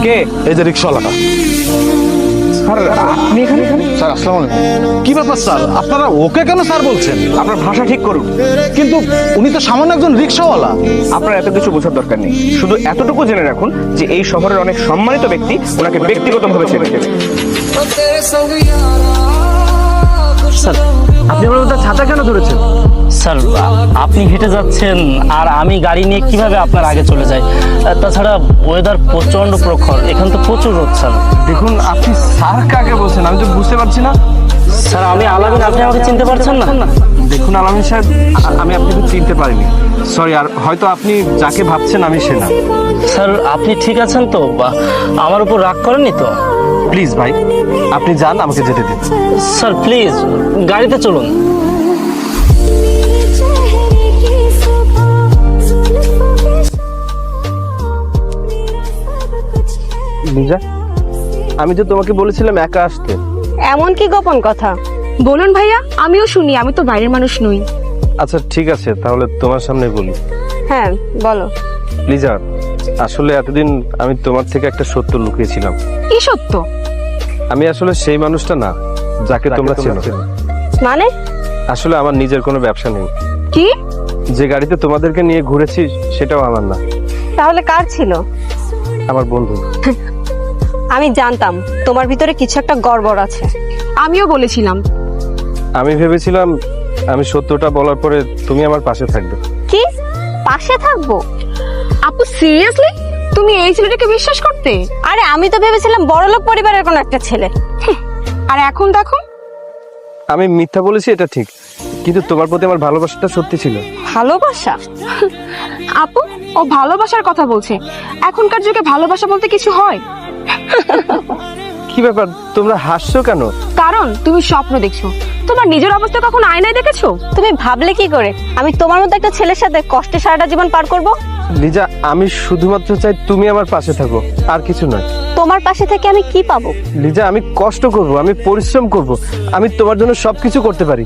কে? এই যে রিক্সাওয়ালাটা। স্যার আপনি এখানে? স্যার আসসালামু আলাইকুম। কি ব্যাপার স্যার, আপনারা ওকে কেন স্যার বলছেন? আপনার ভাষা ঠিক করুন। কিন্তু উনি তো সামান্য একজন রিক্সাওয়ালা। আপনার এত কিছু বোঝার দরকার নেই, শুধু এতটুকু জেনে রাখুন যে এই শহরের অনেক সম্মানিত ব্যক্তি ওনাকে ব্যক্তিগতভাবে চেনে। স্যার আপনি আমার মধ্যে ছাতা কেন ধরেছেন? স্যার আপনি হেঁটে যাচ্ছেন আর আমি গাড়ি নিয়ে কিভাবে আপনার আগে চলে যাই? তাছাড়া ওয়েদার প্রচন্ড প্রখর, এখানে তো প্রচুর রোদ। স্যার দেখুন, আপনি স্যার কাকে বলছেন আমি তো বুঝতে পারছি না। স্যার আমি আলামিন, আপনি আমাকে চিনতে পারছেন না? দেখুন আলামিন সাহেব, আমি আপনাকে চিনতে পারিনি, সরি। আর হয়তো আপনি যাকে ভাবছেন আমি সে না। স্যার আপনি ঠিক আছেন তো? আমার উপর রাগ করেননি তো? প্লিজ ভাই, আপনি যান, আমাকে যেতে দিন। স্যার প্লিজ গাড়িতে চলুন। লিজা, আমি তো তোমাকে বলেছিলাম একা আসতে। এমন কি গোপন কথা? বলুন ভাইয়া, আমিও শুনি, আমি তো বাইরের মানুষ নই। আচ্ছা ঠিক আছে, তাহলে তোমার সামনে বলি। হ্যাঁ বলো। লিজা, আসলে এতদিন আমি তোমার থেকে একটা সত্য লুকিয়েছিলাম। কি সত্য? আমি আসলে সেই মানুষটা না যাকে তোমরা চেনো। মানে? আসলে আমার নিজের কোনো ব্যবসা নেই। কি? যে গাড়িতে তোমাদেরকে নিয়ে ঘুরেছি সেটাও আমার না, তাহলে কার ছিল? আমার বন্ধু। আমি জানতাম তোমার ভিতরে কিছু একটা গড়বড় আছে। আমিও বলেছিলাম। আমি ভেবেছিলাম আমি সত্যটা বলার পরে তুমি আমার পাশে থাকবে। কি পাশে থাকবো? আপু সিরিয়াসলি তুমি এই ছেলেটাকে বিশ্বাস করতে? আরে আমি তো ভেবেছিলাম বড়লোক পরিবারের কোন একটা ছেলে। আর এখন দেখো। আমি মিথ্যা বলেছি এটা ঠিক, কিন্তু তোমার প্রতি আমার ভালোবাসাটা সত্যি ছিল। ভালোবাসা? আপু ও ভালোবাসার কথা বলছে। এখনকার যুগে ভালোবাসা বলতে কিছু হয়? কি ব্যাপার, তোমরা হাসছো কেন? কারণ তুমি স্বপ্ন দেখছো। তোমার নিজের অবস্থা কখনো আয়নায় দেখেছো? তুমি ভাবলে কি করে আমি তোমার মতো একটা ছেলের সাথে কষ্টে সারাটা জীবন পার করব? লিজা, আমি শুধুমাত্র চাই তুমি আমার পাশে থাকো, আর কিছু নয়। তোমার পাশে থেকে আমি কি পাবো? লিজা, আমি কষ্ট করব, আমি পরিশ্রম করব, আমি তোমার জন্য সবকিছু করতে পারি।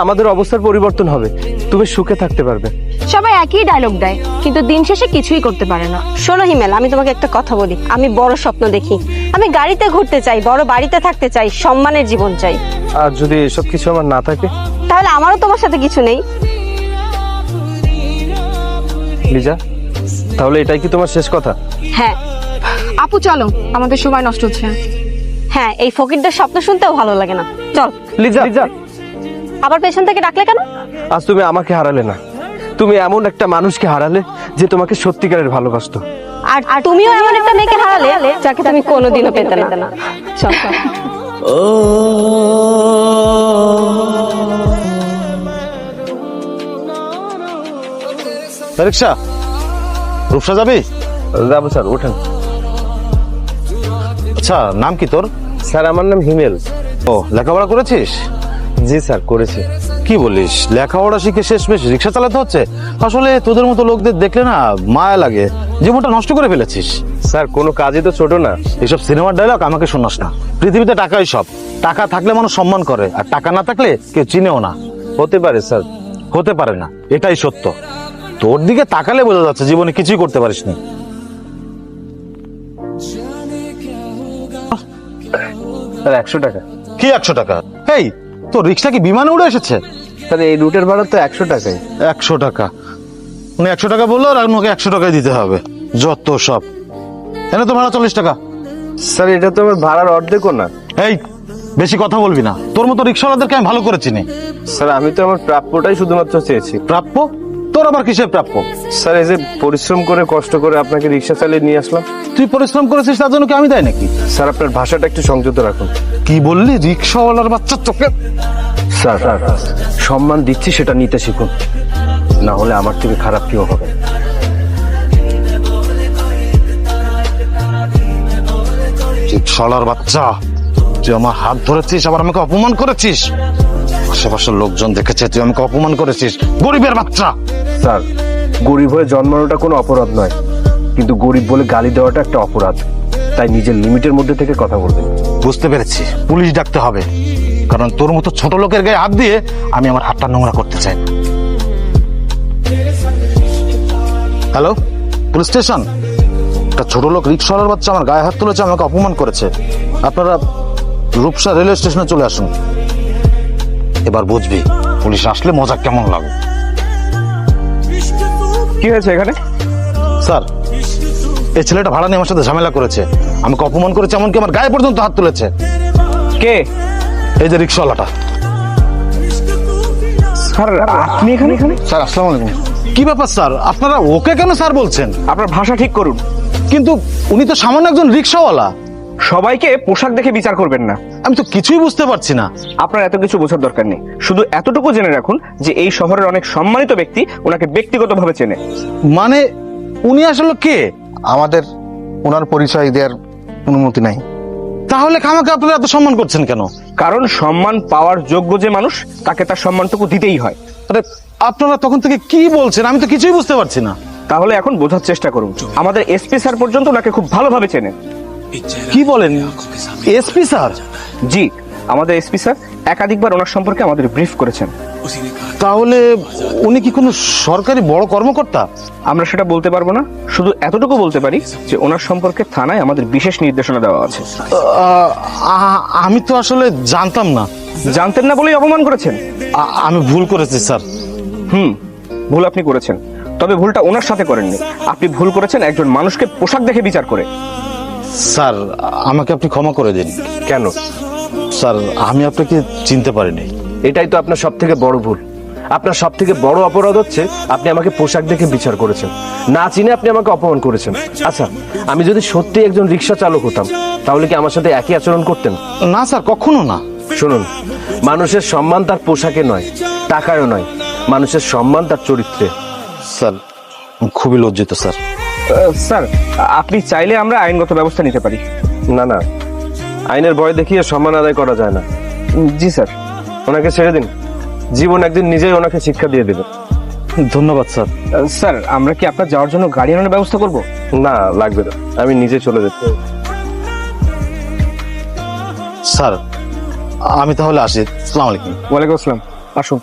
আমাদের অবস্থার পরিবর্তন হবে, তুমি সুখে থাকতে পারবে। সবাই একই ডায়লগ দেয়, কিন্তু দিন শেষে কিছুই করতে পারে না। শোনো হিমেল, আমি তোমাকে একটা কথা বলি। আমি বড় স্বপ্ন দেখি। আমি গাড়িতে ঘুরতে চাই, বড় বাড়িতে থাকতে চাই, সম্মানের জীবন চাই। আর যদি এসব কিছু আমার না থাকে? তাহলে আমারও তোমার সাথে কিছু নেই। লিজা, তাহলে এটাই কি তোমার শেষ কথা? হ্যাঁ। আপু চলো, আমাদের সময় নষ্ট হচ্ছে। হ্যাঁ, এই ফকিরদের স্বপ্ন শুনতেও ভালো লাগে না। চল। লিজা, আবার পেছন থেকে ডাকলে কেন? আজ তুমি আমাকে হারালে না, তুমি এমন একটা মানুষকে হারালে যে তোমাকে সত্যিকারের ভালোবাসতো। আর তুমিও এমন একটা মেয়েকে হারালে যাকে তুমি কোনোদিনও পেতে না। চল চল। রিক্সা, রূপসা যাবি? যাবো স্যার, ওঠেন। আচ্ছা, নাম কি তোর? স্যার আমার নাম হিমেল। ও, লেখাপড়া করেছিস? জি স্যার, করেছি। কি বলিস, লেখাপড়া শিখে শেষমেশ রিক্সা চালাতে হচ্ছে? আসলে তোদের মতো লোকদের দেখলে না মায়া লাগে, জীবনটা নষ্ট করে ফেলেছিস। স্যার কোনো কাজই তো ছোট না। এসব সিনেমার ডায়লগ আমাকে শোনাস না। পৃথিবীতে টাকাই সব। টাকা থাকলে মানুষ সম্মান করে, আর টাকা না থাকলে কেউ চিনেও না। হতে পারে স্যার। হতে পারে না, এটাই সত্য। তোর দিকে তাকালে বোঝা যাচ্ছে জীবনে কিছুই করতে পারিস না। স্যার 100 টাকা। কি 100 টাকা? এই তোর রিক্সা কি বিমানে উড়ে এসেছে? স্যার এই রুটের ভাড়া তো 100 টাকাই। 100 টাকা? উনি 100 টাকা বললো, আর আমাকে 100 টাকাই দিতে হবে। যত সব। এনে তো ভাড়া 40 টাকা। স্যার এটা তো আমার ভাড়ার অর্ধেকও না। এই বেশি কথা বলবি না, তোর মতো রিক্সাওয়ালাদেরকে আমি ভালো করে চিনি। স্যার আমি তো আমার প্রাপ্যটাই শুধুমাত্র চেয়েছি। প্রাপ্য? তোর আবার কিসের প্রাপ্য? স্যার এই যে পরিশ্রম করে কষ্ট করে আপনাকে রিক্সা চালিয়ে নিয়ে আসলাম। তুই পরিশ্রম করেছিস তার জন্য কি আমি দেয় নাকি? স্যার আপনার ভাষাটা একটু সংযত রাখুন। কি বললি? রিক্সাওয়ালার বাচ্চা চোখে। স্যার সম্মান দিচ্ছি, সেটা নিতে শিখুন, না হলে আমার থেকে খারাপ কেউ হবে। রিক্সাওয়ালার বাচ্চা, তুই আমার হাত ধরেছিস, আবার আমাকে অপমান করেছিস। আশেপাশের লোকজন দেখেছে তুই আমাকে অপমান করেছিস। গরিবের বাচ্চা। স্যার গরিব হয়ে জন্মানোটা কোনো অপরাধ নয়, কিন্তু গরিব বলে গালি দেওয়াটা একটা অপরাধ। তাই নিজের লিমিটের মধ্যে থেকে কথা বলবেন। বুঝতে পেরেছি, পুলিশ ডাকতে হবে, কারণ তোর মতো ছোট লোকের গায়ে হাত দিয়ে আমি আমার হাতটা নোংরা করতে চাই। Hello, police station? একটা ছোট লোক রিক্সাওয়ালার বাচ্চা আমার গায়ে হাত তুলেছে, আমাকে অপমান করেছে। আপনারা রূপসা রেলওয়ে স্টেশনে চলে আসুন, এবার বুঝবি পুলিশ আসলে মজা কেমন লাগে। কি হয়েছে এখানে? স্যার, এই ছেলেটা ভাড়া নিয়ে আমার সাথে ঝামেলা করেছে, আমাকে অপমান করেছে, এমনকি আমার গায়ে পর্যন্ত হাত তুলেছে। কে? এই যে রিক্সাওয়ালাটা। স্যার আপনি এখানে? স্যার আসসালামু আলাইকুম। কি ব্যাপার স্যার, আপনারা ওকে কেন স্যার বলছেন? আপনার ভাষা ঠিক করুন। কিন্তু উনি তো সামান্য একজন রিক্সাওয়ালা। সবাইকে পোশাক দেখে বিচার করবেন না। আমি তো কিছুই বুঝতে পারছি না। আপনার এত কিছু বোঝার দরকার নেই, শুধু এতটুকু জেনে রাখুন যে এই শহরের অনেক সম্মানিত ব্যক্তি ওনাকে ব্যক্তিগতভাবে চেনে। মানে উনি আসলে কে? আমাদের ওনার পরিচয় দেওয়ার অনুমতি নাই। তাহলে খামাকে আপনারা এত সম্মান করছেন কেন? কারণ সম্মান পাওয়ার যোগ্য যে মানুষ তাকে তার সম্মানটুকু দিতেই হয়। আরে আপনারা তখন থেকে কি বলছেন, আমি তো কিছুই বুঝতে পারছি না। তাহলে এখন বোঝার চেষ্টা করুন। আমাদের এসপি স্যার পর্যন্ত ওনাকে খুব ভালোভাবে চেনেন। কি বলেন? SP sir? জি, আমাদের এসপি স্যার একাধিকবার ওনার সম্পর্কে আমাদের ব্রিফ করেছেন। তাহলে উনি কি কোনো সরকারি বড় কর্মকর্তা? আমরা সেটা বলতে পারবো না, শুধু এতটুকু বলতে পারি যে ওনার সম্পর্কে থানায় আমাদের বিশেষ নির্দেশনা দেওয়া আছে। আমি তো আসলে জানতাম না। জানতেন না বলেই অপমান করেছেন? আমি ভুল করেছি স্যার। ভুল আপনি করেছেন, তবে ভুলটা ওনার সাথে করেননি। আপনি ভুল করেছেন একজন মানুষকে পোশাক দেখে বিচার করে। স্যার আমাকে আপনি ক্ষমা করে দিন। কেন? স্যার আমি আপনাকে চিনতে পারিনি। এটাই তো আপনার সব থেকে বড় ভুল। আপনার সব থেকে বড় অপরাধ হচ্ছে আপনি আমাকে পোশাক দেখে বিচার করেছেন, না চিনে আপনি আমাকে অপমান করেছেন। আচ্ছা, আমি যদি সত্যি একজন রিক্সা চালক হতাম তাহলে কি আমার সাথে একই আচরণ করতেন? না স্যার, কখনো না। শুনুন, মানুষের সম্মান তার পোশাকে নয়, টাকায়ও নয়, মানুষের সম্মান তার চরিত্রে। স্যার খুবই লজ্জিত স্যার। স্যার, আপনি চাইলে আমরা আইনগত ব্যবস্থা নিতে পারি। না না, আইনের ভয় দেখিয়ে সম্মান আদায় করা যায় না। জি স্যার, ওনাকে ছেড়ে দিন, জীবন একদিন নিজেই ওনাকে শিক্ষা দিয়ে দেবে। ধন্যবাদ স্যার। স্যার, আমরা কি আপনার যাওয়ার জন্য গাড়ি আনার ব্যবস্থা করব? না, লাগবে না, আমি নিজে চলে যেতে। স্যার আমি তাহলে আসি। আসসালামু আলাইকুম। ওয়ালাইকুম আসসালাম, আসুন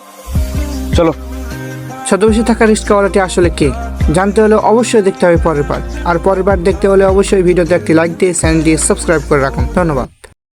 চলো। ছদ্মবেশে থাকা রিস্কাওয়ালাটি আসলে কে জানতে হলে অবশ্যই দেখতে হবে পরের বার। আর পরের বার দেখতে হলে অবশ্যই ভিডিওতে একটি লাইক দিয়ে চ্যানেলটি সাবস্ক্রাইব করে রাখুন। ধন্যবাদ।